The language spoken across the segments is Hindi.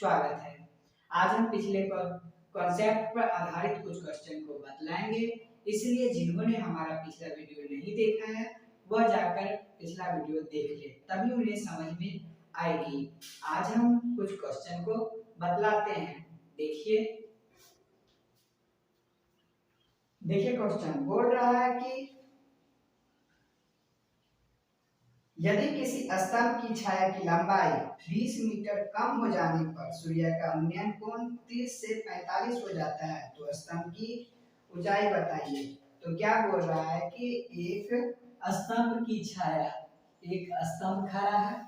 स्वागत है। आज हम पिछले कॉन्सेप्ट पर आधारित कुछ क्वेश्चन को बतलाएंगे, इसलिए जिन्होंने हमारा पिछला वीडियो नहीं देखा है वह जाकर पिछला वीडियो देख ले, तभी उन्हें समझ में आएगी। आज हम कुछ क्वेश्चन को बतलाते हैं। देखिए क्वेश्चन बोल रहा है कि यदि किसी स्तंभ की छाया की लंबाई 20 मीटर कम हो जाने पर सूर्य का उन्नयन कोण 30 से 45 हो जाता है, तो स्तंभ की ऊंचाई बताइए। तो क्या बोल रहा है कि एक स्तंभ की छाया, एक स्तंभ खड़ा है,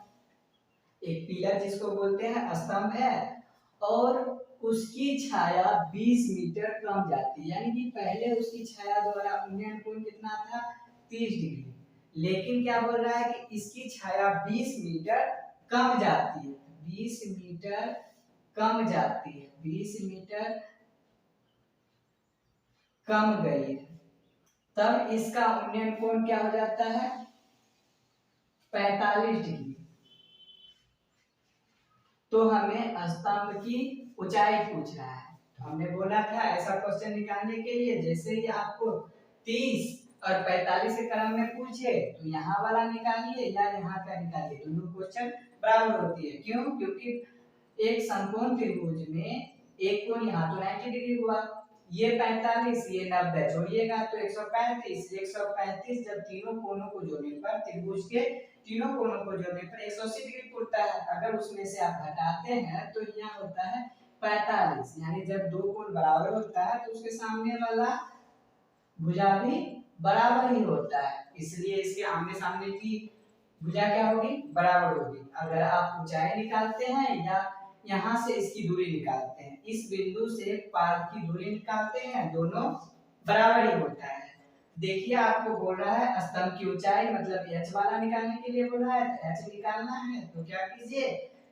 एक पिलर जिसको बोलते हैं स्तंभ है, और उसकी छाया 20 मीटर कम जाती है, यानी कि पहले उसकी छाया द्वारा उन्नयन कोण कितना था, 30 डिग्री। लेकिन क्या बोल रहा है कि इसकी छाया 20 मीटर कम जाती है, 20 मीटर कम जाती है, 20 मीटर कम गई है, तब इसका उन्नयन कोण क्या हो जाता है, 45 डिग्री। तो हमें स्तंभ की ऊंचाई पूछ रहा है। तो हमने बोला था ऐसा क्वेश्चन निकालने के लिए जैसे ही आपको 30 और 45 के क्रम में पूछे तो यहाँ वाला निकालिए या यहाँ का निकालिए, दोनों क्वेश्चन बराबर होती है। क्यों? क्योंकि एक समकोण त्रिभुज में एक कोण यहाँ तो 90 डिग्री हुआ, ये 45, ये 90, जोड़िएगा तो 135। 135 जब तीनों कोणों को जोड़ने पर, त्रिभुज के तीनों कोणों को जोड़ने पर 180 डिग्री पड़ता है। अगर उसमें से आप घटाते हैं तो यहाँ होता है 45, यानी जब दो कोण बराबर होता है तो उसके सामने वाला भुजा भी बराबर ही होता है, इसलिए इसके आमने सामने की भुजा क्या होगी, बराबर होगी। अगर आप ऊंचाई निकालते हैं या यहाँ से इसकी दूरी निकालते हैं, इस बिंदु से पार की दूरी निकालते हैं, दोनों बराबर ही होता है। देखिए आपको बोल रहा है स्तंभ की ऊंचाई मतलब h वाला निकालने के लिए बोल रहा है, तो h निकालना है तो क्या कीजिए,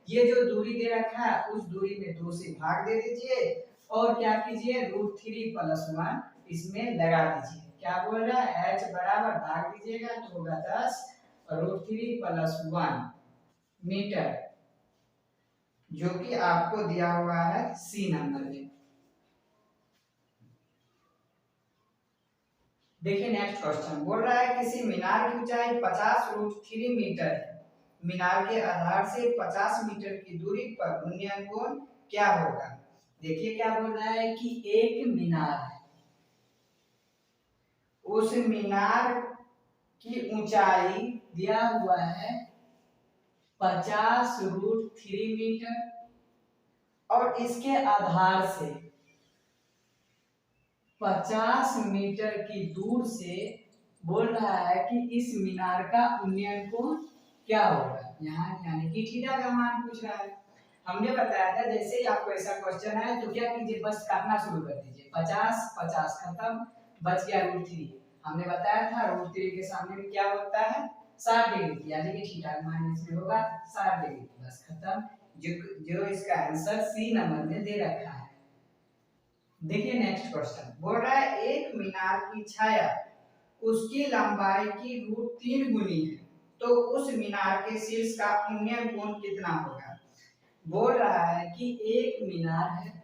ये जो दूरी दे रखा है उस दूरी में 2 से भाग दे दीजिए और क्या कीजिए √3 + 1 इसमें लगा दीजिए। क्या बोल रहा है, h बराबर भाग दीजिएगा तो होगा 10 √3 + 1 मीटर, जो कि आपको दिया हुआ है सी नंबर में। देखिए नेक्स्ट क्वेश्चन बोल रहा है किसी मीनार की ऊंचाई 50 √3 मीटर है, मीनार के आधार से 50 मीटर की दूरी पर उन्नयन कोण क्या होगा। देखिए क्या बोल रहा है कि एक मीनार है, उस मीनार की ऊंचाई दिया हुआ है 50 √3 मीटर और इसके आधार से 50 मीटर की दूर से बोल रहा है कि इस मीनार का उन्नयन कोण क्या होगा, यहाँ यानी कि थीटा का मान पूछ रहा है। हमने बताया था जैसे ही आपको ऐसा क्वेश्चन आए तो क्या कीजिए, बस काटना शुरू कर दीजिए, 50 50 खत्म, बच गया √3। हमने बताया था √3 के सामने में क्या होता है, 60 डिग्री, यानी कि थीटा का मान इसमें होगा 60 डिग्री, बस खत्म। जो इसका आंसर सी नंबर में दे रखा है। देखिए नेक्स्ट क्वेश्चन बोल रहा है एक मीनार की छाया उसकी लंबाई की √3 गुनी है, तो उस मीनार के शीर्ष का उन्नयन कोण कितना होगा। बोल रहा है कि एक मीनार है,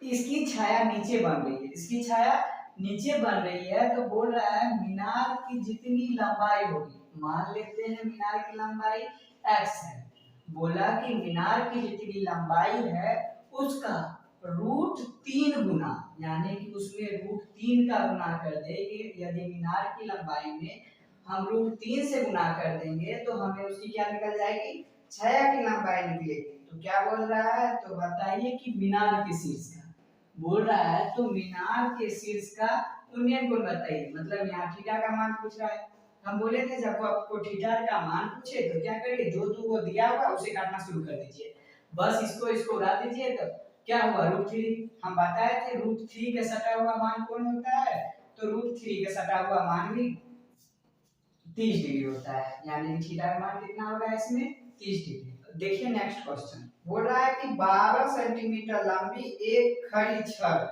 इसकी छाया नीचे बन रही है, इसकी छाया नीचे बन रही है, तो बोल रहा है मीनार की जितनी लंबाई होगी, मान लेते हैं मीनार की लंबाई x है, बोला कि मीनार की जितनी लंबाई है उसका √3 गुना, यानी कि उसमें √3 का गुना कर देंगे। यदि मीनार की लंबाई में हम √3 से गुना कर देंगे तो हमें उसकी क्या निकल जाएगी, छाया की लंबाई निकलेगी। तो क्या बोल रहा है, तो बताइए कि मीनार के शीर्ष का बोल रहा है, तो मीनार के शीर्ष का उन्नयन कोण बताइए, मतलब यहाँ थीटा का मान पूछ रहा है। हम बोले थे जब आपको थीटा का मान पूछे तो क्या करिए, जो तू वो दिया हुआ उसे काटना शुरू कर दीजिए, बस इसको उड़ा दीजिए, तो क्या हुआ √3। हम बताए थे √3 के सटा हुआ मान कौन होता है, तो √3 के सटा हुआ मान भी 30 डिग्री होता है, यानी थीटा का मान कितना होगा इसमें, 30 डिग्री। देखिए नेक्स्ट क्वेश्चन बोल रहा है कि 12 सेंटीमीटर लंबी एक खड़ी छड़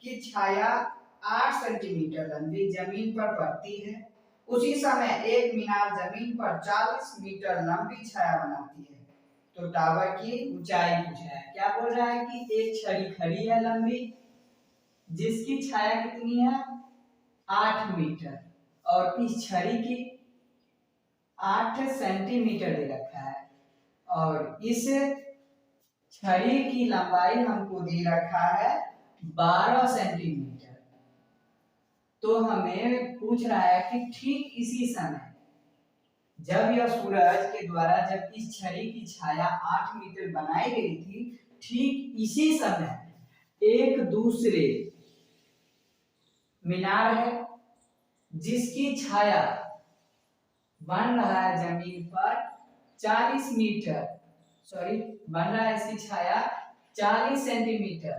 की छाया 8 सेंटीमीटर लंबी जमीन पर पड़ती है, उसी समय एक मीनार जमीन पर 40 मीटर लंबी छाया बनाती है, तो टावर की ऊंचाई पूछ रहा है। क्या बोल रहा है कि एक छड़ी खड़ी है लंबी, जिसकी छाया कितनी है 8 मीटर, और इस छड़ी की 8 सेंटीमीटर दे रखा है, और इस छड़ी की लंबाई हमको दे रखा है 12 सेंटीमीटर। तो हमें पूछ रहा है कि ठीक इसी समय जब यह सूरज के द्वारा जब इस छड़ी की छाया 8 मीटर बनाई गई थी, ठीक इसी समय एक दूसरे मीनार है जिसकी छाया बन रहा है जमीन पर 40 मीटर, सॉरी बन रहा है इसकी छाया 40 सेंटीमीटर।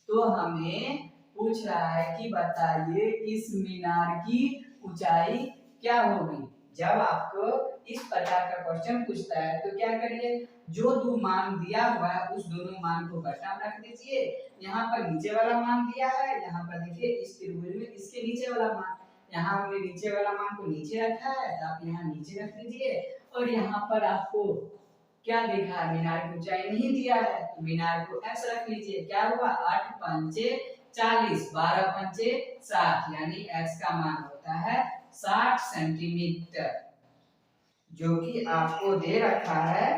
तो हमें पूछ रहा है कि बताइए इस मीनार की ऊंचाई क्या होगी। जब आपको इस प्रकार का क्वेश्चन पूछता है तो क्या करिए, जो दो मान दिया हुआ है उस दोनों मान को बटा में रख दीजिए। यहाँ पर नीचे वाला मान दिया है, यहाँ पर देखिए इस त्रिभुज में इसके नीचे वाला मान, यहाँ हमने नीचे वाला मान को नीचे रखा है तो आप यहाँ नीचे रख दीजिए। और यहाँ पर आपको क्या देखा है, मीनार की ऊंचाई नहीं दिया है तो मीनार को x रख लीजिए। क्या हुआ 8 पंचे 40, 12 पंचे 60, यानी x का मान होता है 60 सेंटीमीटर, जो कि आपको दे रखा है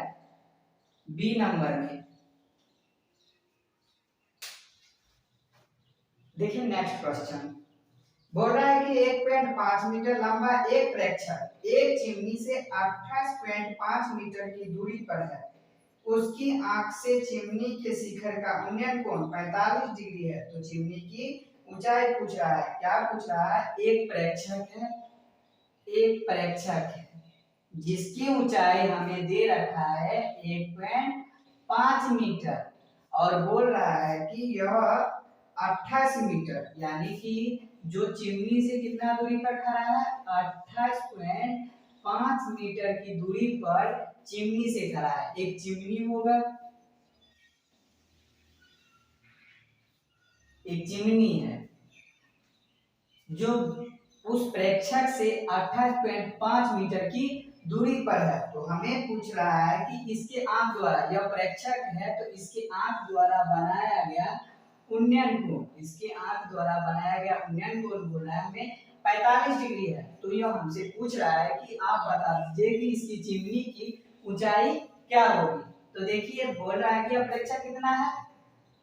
बी नंबर में। देखिए नेक्स्ट क्वेश्चन बोल रहा है कि 1.5 मीटर लंबा एक प्रेक्षक एक चिमनी से 28.5 मीटर की दूरी पर है। उसकी आंख से चिमनी के शिखर का उन्नयन कोण 45 डिग्री है। तो चिमनी की ऊंचाई पूछ रहा है। क्या पूछ रहा है, एक प्रेक्षक है जिसकी ऊंचाई हमें दे रखा है 1.5 मीटर, और बोल रहा है कि यह 28 मीटर, यानी कि जो चिमनी से कितना दूरी पर खड़ा है 28.5 मीटर की दूरी पर चिमनी से खड़ा है। एक चिमनी होगा, एक चिमनी है जो उस प्रेक्षक से 28.5 मीटर की दूरी पर है। तो हमें पूछ रहा है कि इसके आंख द्वारा, यह प्रेक्षक है तो इसके आंख द्वारा बनाया गया उन्नयन कोण, इसके आंख द्वारा बनाया गया उन्नयन कोण बोल रहा है हमें 45 डिग्री है। तो यह हमसे पूछ रहा है कि आप बता दीजिए कि इसकी चिमनी की ऊंचाई क्या होगी। तो देखिए बोल रहा है कि यह प्रेक्षक कितना है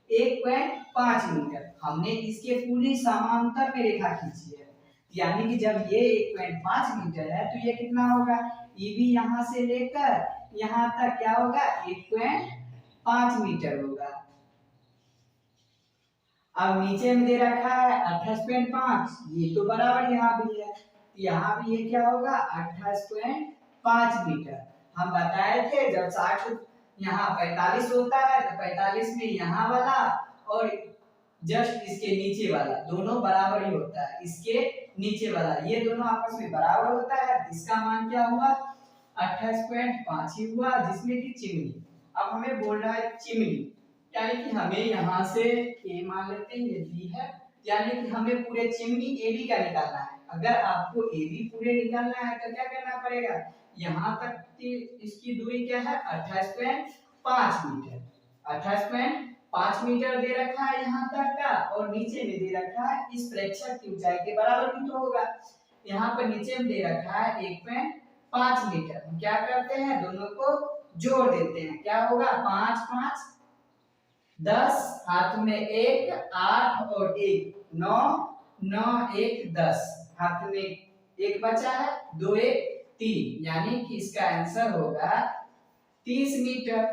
1.5 मीटर। हमने इसके पूरी समांतर में रेखा खींची है, यानी कि जब ये 1.5 मीटर है तो ये कितना होगा, ये भी यहाँ से लेकर यहाँ तक क्या होगा 1.5 मीटर होगा। अब नीचे में दे रखा है 28.5, ये तो बराबर यहाँ भी है, यहाँ भी ये क्या होगा 28.5 मीटर। हम बताए थे जब 60 यहाँ 45 होता है तो 45 में यहाँ वाला और जस्ट इसके नीचे वाला दोनों बराबर ही होता है, इसके नीचे वाला ये दोनों आपस में बराबर होता है। इसका मान क्या हुआ 28.5 ही हुआ, जिसमें कि चिमनी। अब हमें बोल रहा है चिमनी, यानी कि हमें यहाँ से ए मान लेते हैं ये बी है, यानी कि हमें पूरे चिमनी ए बी का निकालना है। अगर आपको ए बी पूरे निकालना है तो क्या करना पड़ेगा, यहाँ तक की इसकी दूरी क्या है 28.5 मीटर, 28.5 मीटर दे रखा है यहाँ तक का, और नीचे में दे रखा है इस प्रेक्षक की ऊंचाई के बराबर भी तो होगा। यहाँ पर नीचे में दे रखा है 1.5 मीटर। हम क्या करते हैं दोनों को जोड़ देते हैं, क्या होगा 5 5 10, हाथ में 1 8 और 1 9 9 1 10, हाथ में 1 बचा है 2 1 3, यानी कि इसका आंसर होगा 30 मीटर,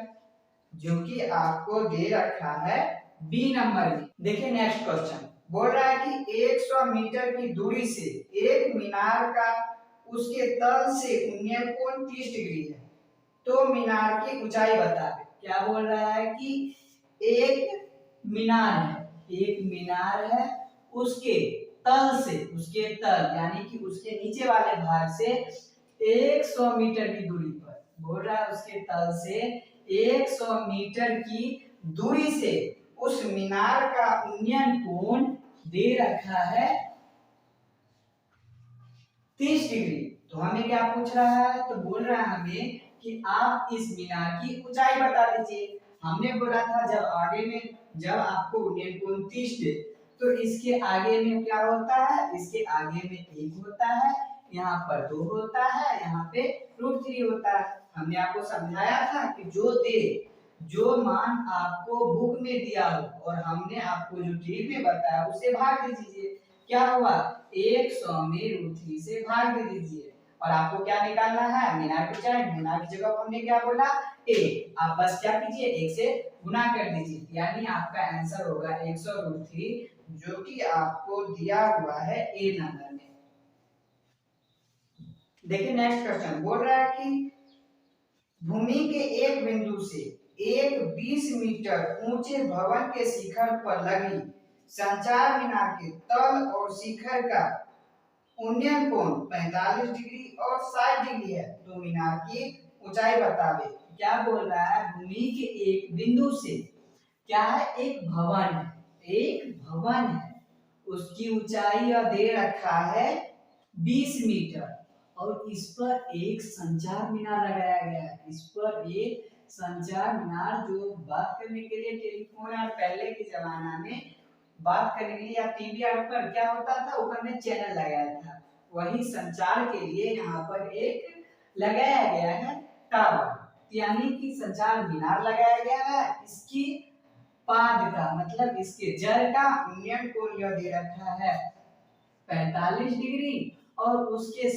जो कि आपको दे रखा है बी नंबर में। देखिए नेक्स्ट क्वेश्चन बोल रहा है कि 100 मीटर की दूरी से एक मीनार का उसके तल से उन्नयन कोण 30 डिग्री है, तो मीनार की ऊंचाई बता दे। क्या बोल रहा है कि एक मीनार है उसके तल से, उसके तल यानी कि उसके नीचे वाले भाग से 100 मीटर की दूरी पर, बोल रहा है उसके तल से 100 मीटर की दूरी से उस मीनार का उन्नयन कोण दे रखा है 30 डिग्री। तो हमें क्या पूछ रहा है, तो बोल रहा है हमें कि आप इस मीनार की ऊंचाई बता दीजिए। हमने बोला था जब आपको उन्नयन कोण 30 दे तो इसके आगे में क्या होता है, इसके आगे में 1 होता है, यहाँ पर 2 होता है, यहाँ पे √3 होता है। हमने आपको समझाया था कि जो मान आपको बुक में दिया हो और हमने आपको जो ट्रिक में बताया उसे भाग दीजिए। क्या हुआ, 100 में √3 से भाग दे दीजिए और आपको क्या निकालना है, मीनार की ऊंचाई। मीनार की जगह हमने क्या बोला, 1। आप बस क्या कीजिए, 1 से गुना कर दीजिए, यानी आपका आंसर होगा 100√3, जो कि आपको दिया हुआ है ए नंबर में। देखिए नेक्स्ट क्वेश्चन बोल रहा है कि भूमि के एक बिंदु से एक 20 मीटर ऊंचे भवन के शिखर पर लगी संचार मीनार के तल और शिखर का उन्नयन कोण 45 डिग्री और 60 डिग्री है, तो मीनार की ऊंचाई बतावे। क्या बोल रहा है, भूमि के एक बिंदु से क्या है, एक भवन है, उसकी ऊंचाई यह दे रखा है 20 मीटर और इस पर एक संचार मीनार लगाया गया है। इस पर एक संचार मीनार, जो बात करने के लिए टेलीफोन और पहले के जमाना में बात करने के लिए या टीवी पर क्या होता था, ऊपर में चैनल लगाया था, वही संचार के लिए यहाँ पर एक लगाया गया है टावर, यानी कि संचार मीनार लगाया गया है। इसकी पाद का मतलब इसके जड़ का उन्नयन कोण यह दे रखा है 45 डिग्री और उसके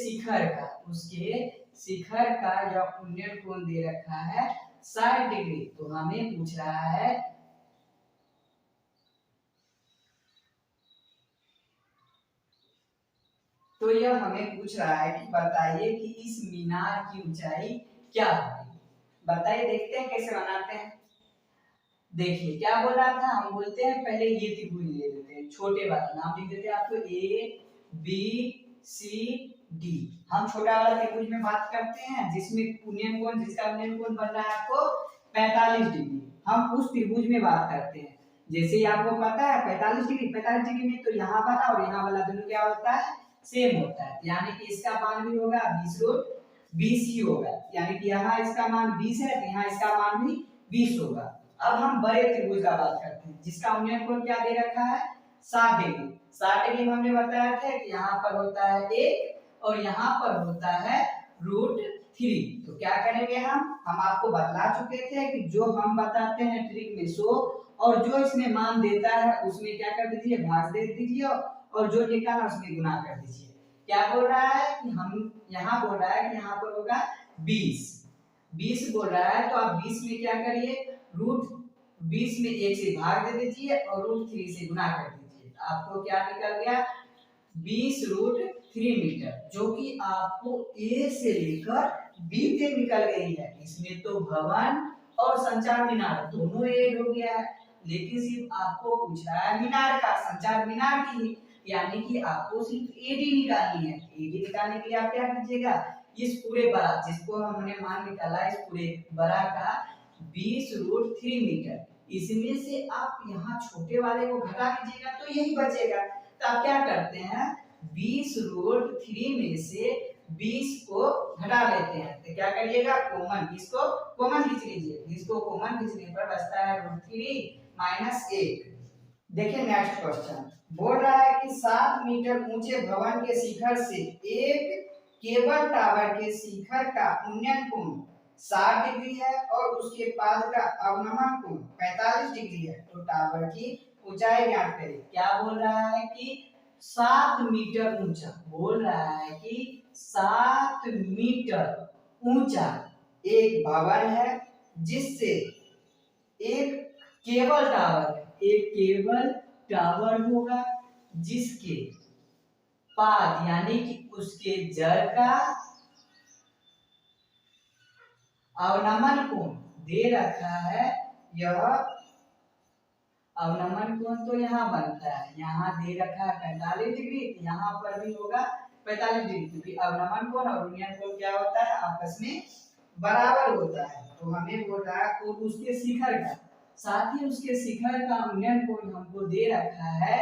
शिखर का यह उन्नयन कोण दे रखा है 60 डिग्री। तो हमें पूछ रहा है कि बताइए कि इस मीनार की ऊंचाई क्या होगी। बताइए, देखते हैं कैसे बनाते हैं। देखिए क्या बोला था, हम बोलते हैं पहले ये त्रिभुज ले लेते हैं, छोटे वाला नाम लिख देते हैं आपको ए बी सी डी। हम छोटा वाला त्रिभुज में बात करते हैं जिसका उन्नयन कोण बन रहा है आपको 45 डिग्री। हम उस त्रिभुज में बात करते हैं। जैसे ही आपको पता है 45 डिग्री में तो यहाँ वाला और यहाँ वाला दोनों क्या होता है, सेम होता है, यानी कि इसका मान भी होगा 20 ही होगा, यानी कि यहाँ इसका मान 20 है तो यहाँ इसका मान भी 20 होगा। अब हम बड़े त्रिभुज का बात करते हैं जिसका उन्नयन कोण क्या दे रखा है 60 डिग्री। 60 डिग्री में हमने बताया था कि यहाँ पर होता है 1 और यहाँ पर होता है √3। तो क्या करेंगे, हम आपको बतला चुके थे कि जो हम बताते हैं ट्रिक में 100 और जो इसमें मान देता है उसमें क्या कर दीजिए, भाग दे दीजिए और जो निकाला उसमें गुना कर दीजिए। क्या बोल रहा है कि हम यहाँ बोल रहा है कि यहाँ पर होगा 20 बोल रहा है, तो आप 20 में क्या करिए, √20 में 1 से भाग दे दीजिए और √3 से गुना कर दीजिए। आपको क्या निकल गया, 20√3 मीटर, जो कि आपको ए से लेकर बी तक निकल गई है। इसमें तो भवन और संचार मीनार दोनों ऐड हो गया है, लेकिन सिर्फ आपको पूछ रहा है मीनार का, संचार मीनार की, यानी कि आपको सिर्फ एडी निकालनी है। एडी निकालने के लिए आप क्या कीजिएगा, इस पूरे बड़ा जिसको हमने मान निकाला, इस पूरे बड़ा का 20√3 मीटर, इसमें से आप यहाँ छोटे वाले को घटा दीजिएगा तो यही बचेगा। तो आप क्या करते हैं, 20√3 में से 20 को घटा लेते हैं, तो क्या करिएगा, इसको कॉमन खींच लीजिए। इसको कॉमन खींचने पर बचता है √3 - 1। देखिए नेक्स्ट क्वेश्चन बोल रहा है कि 7 मीटर ऊंचे भवन के शिखर से एक केबल टावर के शिखर का उन्नयन कोण 60 डिग्री है और उसके पाद का अवनमन कोण 45 डिग्री है, तो टावर की ऊंचाई ज्ञात करें। क्या बोल रहा है कि 7 मीटर ऊंचा, बोल रहा है कि 7 मीटर ऊंचा एक भवन है जिससे एक केबल टावर होगा जिसके पाद यानी कि उसके जड़ का अवनमन कोण दे रखा है, यह अवनमन कोण तो यहाँ बनता है, यहाँ दे रखा है 45 डिग्री, यहाँ पर भी होगा 45 डिग्री, क्योंकि अवनमन कोण और उन्नयन कोण क्या होता है, आपस में बराबर होता है। तो हमें बोल रहा है कोण उसके शिखर का, साथ ही उसके शिखर का उन्नयन कोण हमको दे रखा है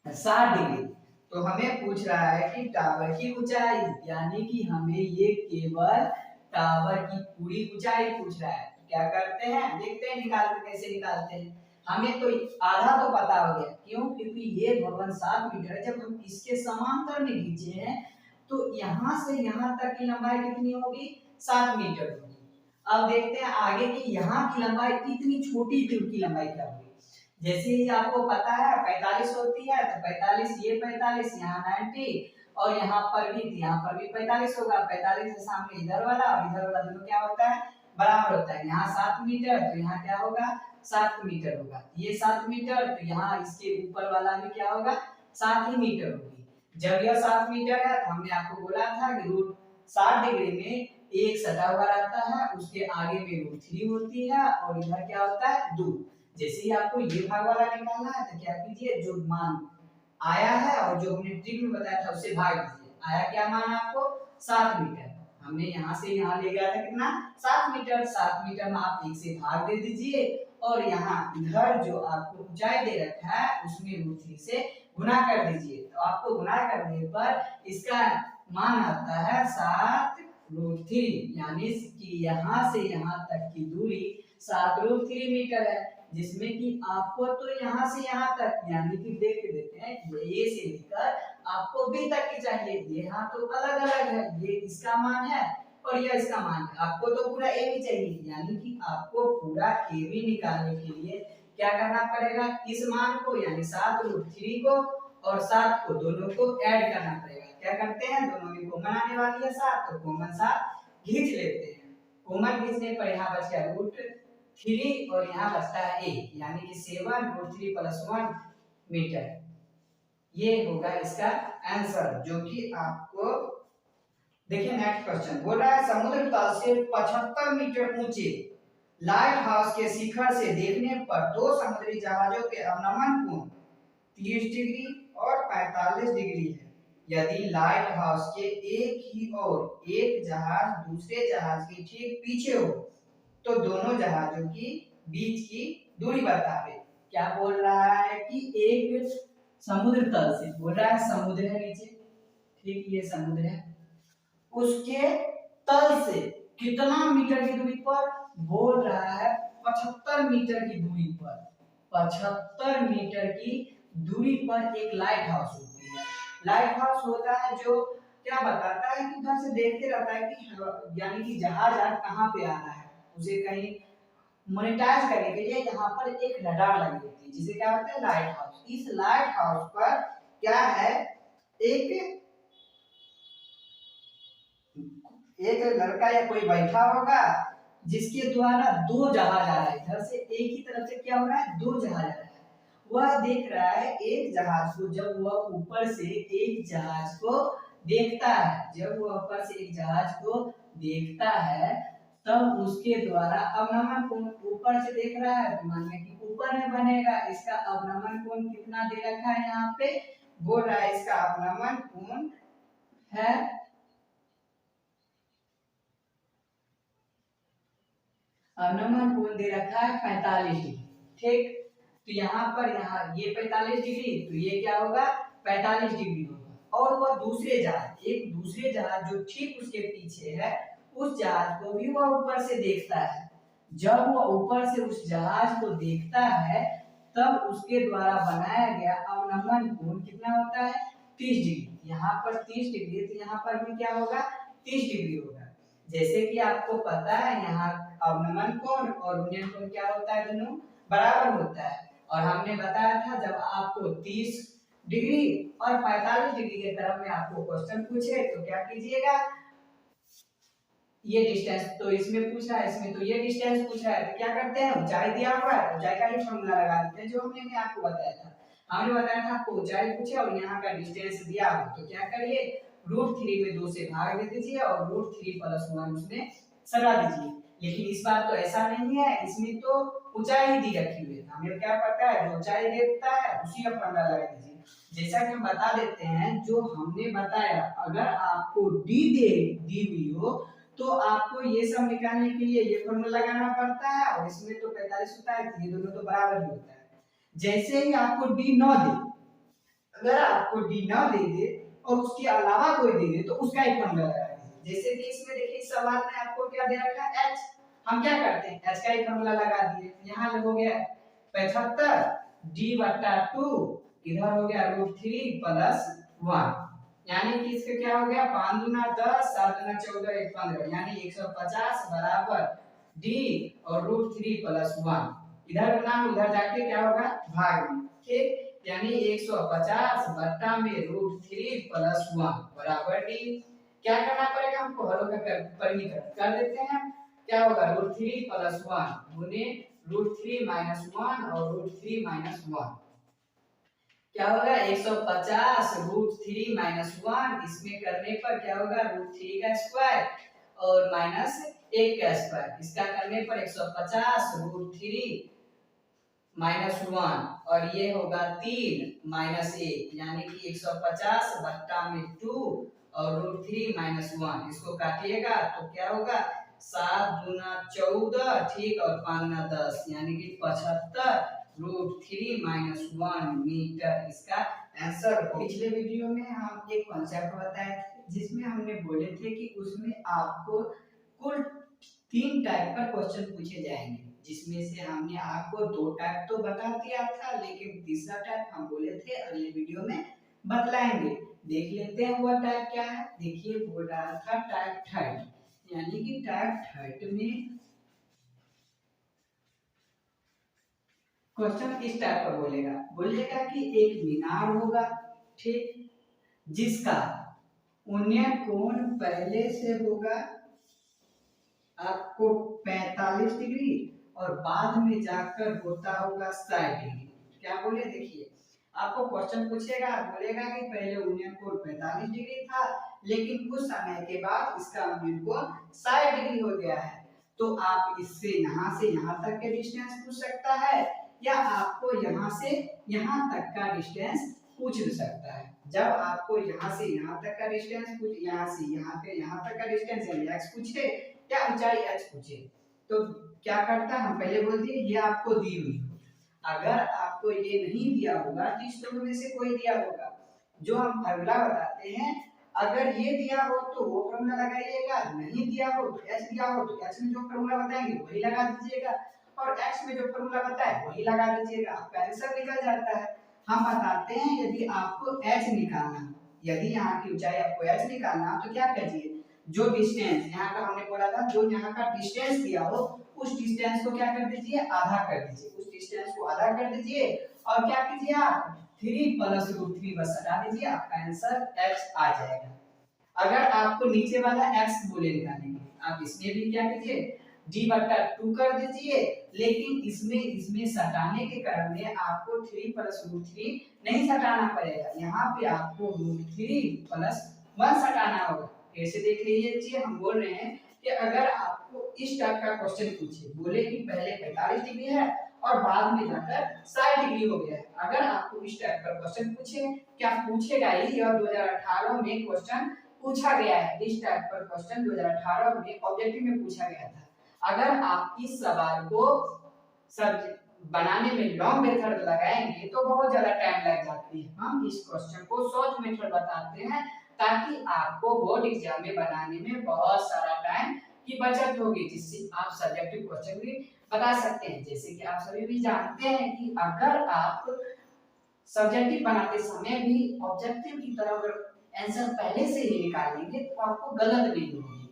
60 डिग्री। तो तो हमें पूछ रहा है कि टावर की ऊंचाई, यानी कि हमें ये केवल टावर की पूरी ऊंचाई पूछ रहा है। क्या करते हैं, देखते हैं निकाल के कैसे निकालते हैं। हमें तो आधा तो पता हो गया, क्यों? क्योंकि ये भवन 7 मीटर है। जब हम इसके समांतर में खींचे हैं तो यहाँ से यहाँ तक की लंबाई कितनी होगी? 7 मीटर होगी। अब देखते हैं आगे की यहाँ की लंबाई, इतनी छोटी ट्यूब की लंबाई क्या होगी। जैसे ही आपको पता है 45 होती है, तो 45 ये 45 यहाँ 90 और यहाँ पर भी 45 होगा। 45 के सामने इधर वाला और इधर वाला दोनों क्या होता है? बराबर होता है। यहाँ 7 मीटर तो यहाँ क्या होगा? 7 मीटर होगा। ये 7 मीटर तो यहाँ इसके ऊपर वाला भी क्या होगा? 7 ही मीटर होगी। जब यह 7 मीटर है तो हमने आपको बोला था कि रूट 60 डिग्री में एक सटा हुआ रहता है, उसके आगे में रूट 3 होती है और इधर क्या होता है? 2। जैसे ही आपको ये भाग वाला निकालना है तो क्या कीजिए, जो मान आया है और जो हमने ट्रिक में बताया था उससे भाग दीजिए। आया क्या मान आपको? 7 मीटर। हमने यहाँ से यहाँ ले गया था कितना? 7 मीटर। 7 मीटर में आप 1 से भाग दे दीजिए और यहाँ इधर जो आपको ऊंचाई दे रखा है उसमें रूट 3 से गुना कर दीजिए। तो आपको गुना करने पर इसका मान आता है 7 रूट 3, यानी कि यहाँ से यहाँ तक की दूरी 7 रूट 3 मीटर है। जिसमें कि आपको तो यहाँ से यहाँ तक, यानी कि देख देते हैं, ये ए से लेकर आपको बी तक की चाहिए। ये यहाँ तो अलग अलग है, ये इसका मान है और ये इसका मान है। आपको तो पूरा ए भी चाहिए, यानी कि आपको पूरा ए भी निकालने के लिए क्या करना पड़ेगा? इस मान को यानी 7 रूट 3 को और 7 को दोनों को ऐड करना पड़ेगा। क्या करते हैं, दोनों में कॉमन आने वाली है 7, तो कॉमन 7 खींच लेते हैं। कॉमन खींचने पर यहाँ बच गया रूट 3 और यहाँ बचता है a, यानी कि 7 रूट 3 प्लस 1 मीटर। ये होगा इसका आंसर, जो कि आपको देखिए। नेक्स्ट क्वेश्चन बोल रहा है समुद्र तल से 75 मीटर ऊंचे लाइट हाउस के शिखर से देखने पर दो समुद्री जहाजों के अवनमन कोण 30 डिग्री और 45 डिग्री है। यदि लाइट हाउस के एक ही ओर एक जहाज दूसरे जहाज के ठीक पीछे हो तो दोनों जहाजों की बीच की दूरी बतावे। क्या बोल रहा है कि एक समुद्र तल से, बोल रहा है समुद्र है नीचे, ठीक, ये समुद्र है, उसके तल से कितना मीटर की दूरी पर? बोल रहा है 75 मीटर की दूरी पर। 75 मीटर की दूरी पर एक लाइट हाउस होती है। लाइट हाउस होता है जो क्या बताता है कि उधर से देखते रहता है कि यानी कि जहाज कहाँ पे आ रहा है। उसे कहीं मोनेटाइज करने के लिए यहाँ पर एक रडार लगी होती है, जिसे क्या होता है? Light house. इस लाइट हाउस पर क्या है, एक लड़का या कोई बैठा होगा जिसके द्वारा दो जहाज आ रहा है। इधर से एक ही तरफ से क्या हो रहा है? दो जहाज आ रहा है। वह देख रहा है एक जहाज को। जब वह ऊपर से एक जहाज को देखता है, जब वह ऊपर से एक जहाज को देखता है तब उसके द्वारा अवनमन कोण, ऊपर से देख रहा है तो मान कि ऊपर में बनेगा। इसका अवनमन कोण कितना दे रखा है यहाँ पे? बोल रहा है इसका अवनमन कोण है अवनमन कोण दे रखा है 45 डिग्री, ठीक। तो यहाँ पर ये 45 डिग्री, तो ये क्या होगा? 45 डिग्री होगा। और वह दूसरे जहाज, एक दूसरे जहाज जो ठीक उसके पीछे है, उस जहाज को भी वह ऊपर से देखता है। जब वह ऊपर से उस जहाज को देखता है तब उसके द्वारा बनाया गया अवनमन कोण कितना होता है? 30 डिग्री। यहाँ पर 30 डिग्री, तो यहाँ पर भी क्या होगा? 30 डिग्री होगा। जैसे कि आपको पता है यहाँ अवनमन कोण और उन्नयन कोण क्या होता है? दोनों बराबर होता है। और हमने बताया था जब आपको 30 डिग्री और 45 डिग्री के क्रम में आपको क्वेश्चन पूछे तो क्या कीजिएगा, ये डिस्टेंस तो इसमें पूछा है, इसमें तो ये डिस्टेंस पूछा है, तो क्या करते हैं, ऊंचाई दिया हुआ है, ऊंचाई का ही फॉर्मूला लगा देते हैं, जो हमने आपको बताया था। हमने बताया था आपको ऊंचाई पूछे और यहाँ का डिस्टेंस दिया हो तो क्या करिए, √3 में 2 से भाग दे दीजिए और √3 + 1 उसमें सटा दीजिए। लेकिन इस बार तो ऐसा नहीं है, इसमें तो ऊंचाई ही दी रखी हुई है। हमें क्या पता है, जो ऊंचाई देता है उसी का फॉर्मूला लगा दीजिए। जैसा कि हम बता देते हैं, जो हमने बताया, अगर आपको दी हुई हो तो आपको ये सब निकालने के लिए ये फॉर्मूला लगाना पड़ता है और इसमें तो 45 होता है, तो ये दोनों तो बराबर ही होता है। जैसे ही आपको डी न दे, अगर आपको डी ना दे दे और उसके अलावा कोई दे दे तो उसका एक फॉर्मूला लगा दीजिए। जैसे कि इसमें देखिए इस सवाल में आपको क्या दे रखा है h, हम क्या करते हैं h का एक फॉर्मूला लगा दिए। यहाँ हो गया 75 d बटा 2, इधर हो गया √3 प्लस 1, यानी कि इसका क्या हो गया 5 दूना 10, 7 दूना 14, 1 15, यानी 150 बराबर d और √3 प्लस 1, इधर गुना उधर जाके क्या होगा भाग में, ठीक, यानी 150 बट्टा में √3 प्लस 1 बराबर d। क्या करना पड़ेगा हमको, हरों का परिमीकरण कर देते हैं। क्या होगा √3 प्लस 1 गुने √3 माइनस 1 और √3 माइनस 1, क्या होगा 150 √3 माइनस 1, इसमें करने पर क्या होगा √3 का स्क्वायर और माइनस 1 का स्क्वायर, इसका करने पर 150 √3 माइनस 1 और ये होगा 3 माइनस 1, यानी कि 150 बट्टा में 2 और √3 माइनस 1, इसको काटिएगा तो क्या होगा 7 दूना 14, ठीक, और 5 दूना 10, यानी कि 75 √3 माइनस 1 मीटर इसका आंसर हो। पिछले वीडियो में हम एक कॉन्सेप्ट बताए थे जिसमें हमने बोले थे कि उसमें आपको कुल 3 टाइप का क्वेश्चन पूछे जाएंगे, जिसमें से हमने आपको 2 टाइप तो बता दिया था, लेकिन तीसरा टाइप हम बोले थे अगले वीडियो में बतलाएंगे। देख लेते हैं वो टाइप क्या है। देखिए बोल रहा था टाइप थर्ड, यानी कि टाइप थर्ड में क्वेश्चन इस टाइप का बोलेगा कि एक मीनार होगा, ठीक, जिसका उन्नयन कोण पहले से होगा आपको 45 डिग्री और बाद में जाकर होता होगा 60 डिग्री। क्या बोले, देखिए आपको क्वेश्चन पूछेगा, बोलेगा कि पहले उन्नयन कोण 45 डिग्री था, लेकिन कुछ समय के बाद इसका उन्नयन कोण 60 डिग्री हो गया है। तो आप इससे यहाँ से यहाँ तक के डिस्टेंस पूछ सकता है, या आपको यहाँ से यहाँ तक का डिस्टेंस पूछ सकता है। जब आपको यहाँ से यहाँ तक का डिस्टेंस यहाँ से यहाँ तक का डिस्टेंस यानी x पूछे या ऊंचाई h पूछे, तो क्या करता है, हम पहले बोल दिए ये आपको दी हुई, अगर आपको ये नहीं दिया होगा तो इस दोनों में से कोई दिया होगा, जो हम फार्मूला बताते हैं, अगर ये दिया हो तो वो फार्मूला लगाइएगा, नहीं दिया हो तो h दिया हो तो h में जो फार्मूला बताएंगे वही लगा दीजिएगा, और x में जो फार्मूला बताए वही लगा दीजिएगा, आपका आंसर निकल जाता है। हम बताते हैं यदि आपको h निकालना, यदि यहाँ की ऊंचाई आपको h निकालना, तो क्या कीजिए, जो डिस्टेंस यहाँ का हमने बोला था, जो यहाँ का डिस्टेंस दिया हो उस डिस्टेंस को क्या कर दीजिए, आधा कर दीजिए, उस डिस्टेंस को आधा कर दीजिए और क्या कीजिए आप 3 प्लस √3 बस हटा दीजिए, आपका आंसर x आ जाएगा। अगर आपको नीचे वाला x बोले निकालेंगे, आप इसमें भी क्या कीजिए d बटा 2 कर दीजिए, लेकिन इसमें सटाने के कारण में आपको 3 प्लस √3 नहीं सटाना पड़ेगा, यहाँ पे आपको √3 प्लस 1 सटाना होगा। कैसे देख लीजिए चीज, हम बोल रहे हैं कि अगर आपको इस टाइप का क्वेश्चन पूछे, बोले कि पहले 45 डिग्री है और बाद में जाकर 60 डिग्री हो गया है, अगर आपको इस टाइप का क्वेश्चन पूछे, क्या पूछेगा ही, और 2018 में क्वेश्चन पूछा गया है, इस टाइप का क्वेश्चन 2018 में ऑब्जेक्टिव में पूछा गया था। अगर आप इस सवाल को सब बनाने में लॉन्ग मेथड लगाएंगे तो बहुत ज्यादा टाइम लग जाती है, हम इस क्वेश्चन को शॉर्ट मेथड बताते हैं ताकि आपको बोर्ड एग्जाम में बनाने में बहुत सारा टाइम की बचत होगी, जिससे आप सब्जेक्टिव क्वेश्चन भी बता सकते हैं। जैसे कि आप सभी भी जानते हैं कि अगर आप सब्जेक्टिव बनाते समय भी ऑब्जेक्टिव की तरह अगर आंसर पहले से ही निकालेंगे तो आपको गलत नहीं होगी,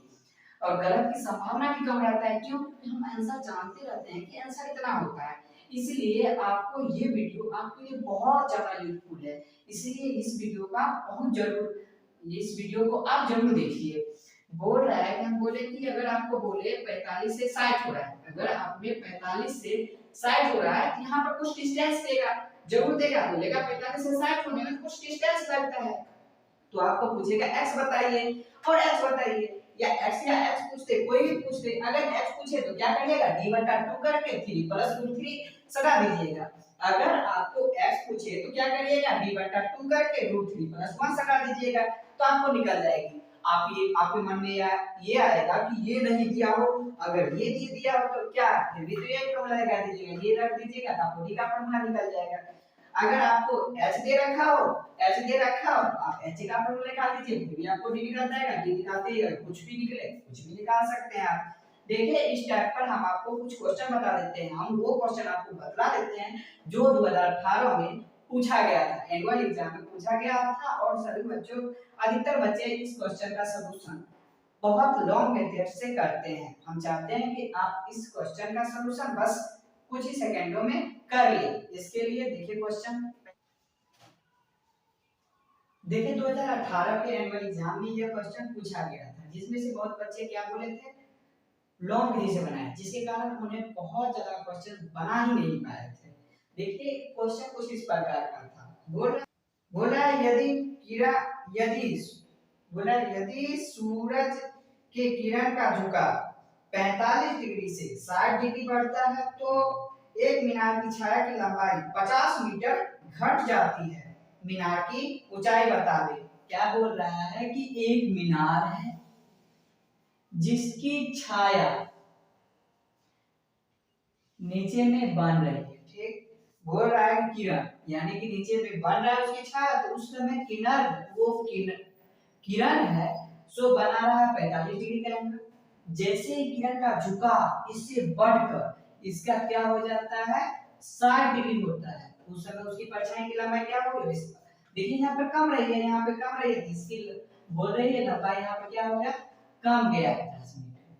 और गलत की संभावना भी कम रहता है, क्यों, क्योंकि हम आंसर जानते रहते हैं कि आंसर इतना होता है। इसलिए आपको ये वीडियो आपके लिए बहुत ज्यादा यूजफुल है, इसलिए इस वीडियो का बहुत जरूर, इस वीडियो को आप जरूर देखिए। बोल रहा है कि हम बोले कि अगर आपको बोले 45 से 60 हो रहा है, अगर आप में 45 से 60 हो रहा है तो यहाँ पर कुछ डिस्टेंस देगा, जरूर देगा, बोलेगा 45 से 60 होने में कुछ डिस्टेंस लगता है, तो आपको पूछेगा x बताइए और x बताइए, या x या h पूछते, कोई भी पूछते, अगर h पूछे तो क्या करिएगा d बटा 2 करके 3 प्लस √3 सटा दीजिएगा, अगर आपको x पूछे तो क्या करिएगा d बटा 2 करके √3 प्लस 1 सटा दीजिएगा, तो आपको निकल जाएगी। आपके मन में ये आएगा कि ये नहीं दिया हो, अगर ये दिया हो तो क्या, फिर भी तो ये फॉर्मूला लगा दीजिएगा, ये रख दीजिएगा तो आपको d का फॉर्मूला निकल जाएगा। अगर आपको h दे रखा हो, आप h का फॉर्मूला निकाल दीजिए, फिर भी आपको d निकल जाएगा। d निकालते ही कुछ भी निकले, कुछ भी निकाल सकते हैं आप। देखिए इस टाइप पर हम आपको कुछ क्वेश्चन बता देते हैं, हम वो क्वेश्चन आपको बतला देते हैं जो 2018 में पूछा गया था, एनुअल एग्जाम में पूछा गया था। और सभी बच्चों, अधिकतर बच्चे इस क्वेश्चन का सलूशन बहुत लॉन्ग मेथड से करते हैं। हम चाहते हैं कि आप इस क्वेश्चन का सलूशन बस कुछ ही सेकंडों में कर ले। इसके लिए देखिए क्वेश्चन, देखिए 2018 के एनुअल एग्जाम में यह क्वेश्चन पूछा गया था, जिसमें से बहुत बच्चे क्या बोले थे, लॉन्ग विधि से बनाए, जिसके कारण उन्हें बहुत ज्यादा क्वेश्चन बना ही नहीं पाए थे। देखिए क्वेश्चन कुछ इस प्रकार का था, बोला यदि सूरज के किरण का झुकाव 45 डिग्री से 60 डिग्री बढ़ता है तो एक मीनार की छाया की लंबाई 50 मीटर घट जाती है। मीनार की ऊंचाई बता दे। क्या बोल रहा है कि एक मीनार है जिसकी छाया नीचे में बन रही है, ठीक। बोल रहा है किरण, यानी कि नीचे में बन रहा है उसकी छाया, तो उस समय किरण है सो बना रहा है 45 डिग्री का एंगल। जैसे ही किरण का झुकाव इससे बढ़कर इसका क्या हो जाता है, 60 डिग्री होता है, उस समय उसकी परछाई की लंबाई क्या होगी, देखिए यहाँ पे कम रही है, यहाँ पे कम रही है, इसकी बोल रही है लंबाई यहाँ पे क्या हो गया, कम गया 50 मीटर।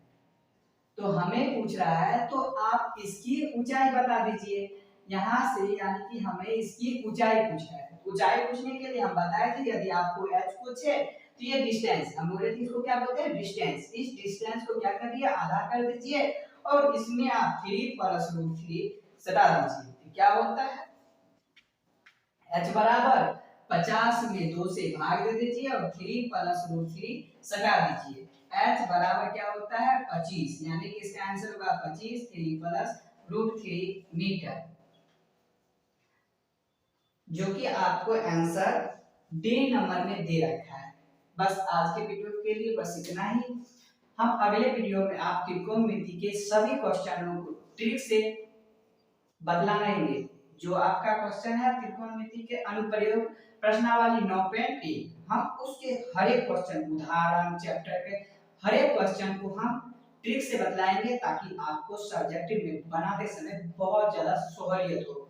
तो हमें पूछ रहा है तो आप इसकी ऊंचाई बता दीजिए यहाँ से, यानी कि हमें इसकी ऊंचाई पूछना है। ऊंचाई पूछने के लिए हम बताए थे यदि आपको h पूछे तो ये डिस्टेंस, हम बोले थे इसको क्या बोलते हैं, डिस्टेंस। इस डिस्टेंस को क्या करिए, आधा कर दीजिए और इसमें आप 3 + √3 सटा दीजिए, तो क्या होता है h बराबर 50 में 2 से भाग दे दीजिए और 3 + √3 सटा दीजिए। h बराबर क्या होता है 25, यानी कि इसका आंसर होगा 25 3 + √3 मीटर, जो कि आपको आंसर डी नंबर में दे रखा है। बस आज के वीडियो के लिए बस इतना ही। हम अगले वीडियो में आप त्रिकोणमिति के सभी क्वेश्चनों को ट्रिक से बदला लेंगे। जो आपका क्वेश्चन है त्रिकोणमिति के अनुप्रयोग प्रश्नावली 9.1, हम उसके हर एक क्वेश्चन, उदाहरण, चैप्टर के हर एक क्वेश्चन को हम ट्रिक से बतलाएंगे, ताकि आपको सब्जेक्टिव में बनाते समय बहुत ज्यादा सहूलियत हो।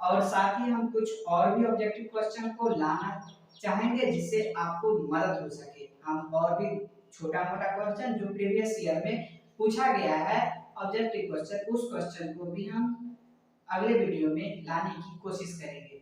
और साथ ही हम कुछ और भी ऑब्जेक्टिव क्वेश्चन को लाना चाहेंगे जिससे आपको मदद हो सके। हम और भी छोटा मोटा क्वेश्चन जो प्रीवियस ईयर में पूछा गया है ऑब्जेक्टिव क्वेश्चन, उस क्वेश्चन को भी हम अगले वीडियो में लाने की कोशिश करेंगे।